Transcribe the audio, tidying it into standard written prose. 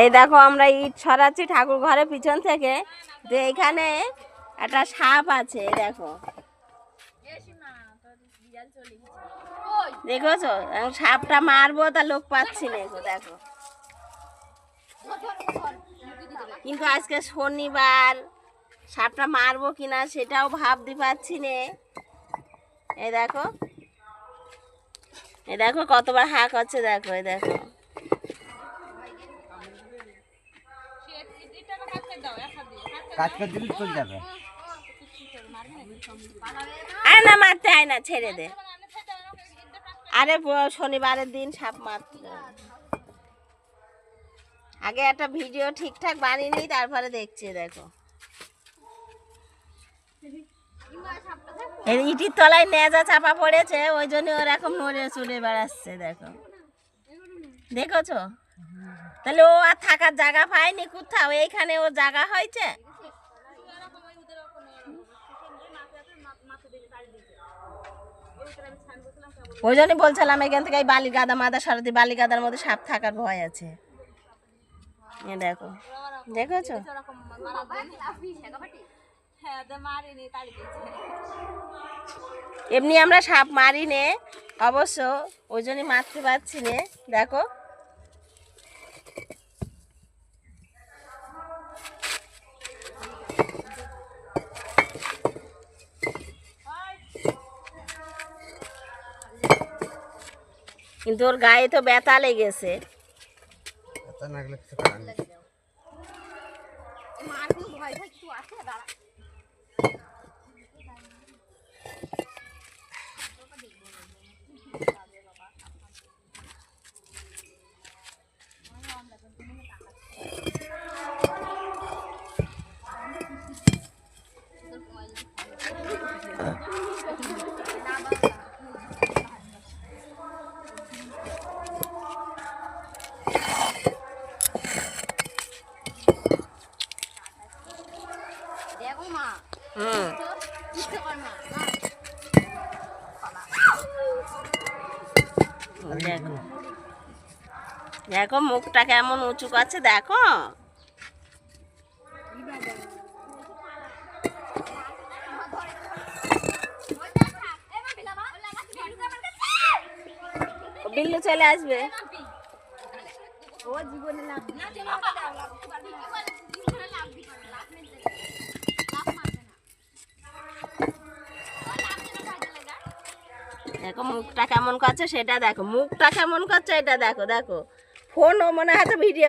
এই দেখো আমরা ইট সরাচ্ছি ঠাকুর ঘরের পিছন থেকে, তো এখানে একটা সাপ আছে। দেখো দেখেছো, সাপটা মারবো তা লোক পাচ্ছি না। দেখো কিন্তু আজকে শনিবার, সাপটা মারবো কিনা সেটাও ভাবতে পারছি না। এই দেখো, এই দেখো কতবার হাঁক হচ্ছে। দেখো এই দেখো, আয় না মারতে, আয় না, ছেড়ে দে। আরে শনিবারের দিন সাপ মারতে আগে একটা ভিডিও ঠিকঠাক বানিয়ে নিই, তারপরে দেখছি। দেখো এই ইটির তলায় নেজা চাপা পড়েছে, ওই জন্য ওরকম নড়ে চড়ে বেড়াচ্ছে। দেখো দেখেছো, তাহলে ও আর থাকার জায়গা পায়নি কোথাও, এইখানে ও জায়গা হয়েছে। ওই জন্য বলছিলাম এখান থেকে বালি গাদা মাদা সারদি, বালি গাদার মধ্যে সাপ থাকার ভয় আছে। দেখো দেখেছো, এমনি আমরা সাপ মারি নে অবশ্য, ওই জন্যই মারতে পারছি নে। দেখো কিন্তু ওর গায়ে তো ব্যথা লেগেছে। দেখো দেখো মুখটা কেমন উঁচু করছে। দেখো বিল্লু চলে আসবে। দেখো মুখটা কেমন করছে সেটা দেখো, মুখটা কেমন করছে এটা দেখো। দেখো ফোন ও মনে হয় ভিডিও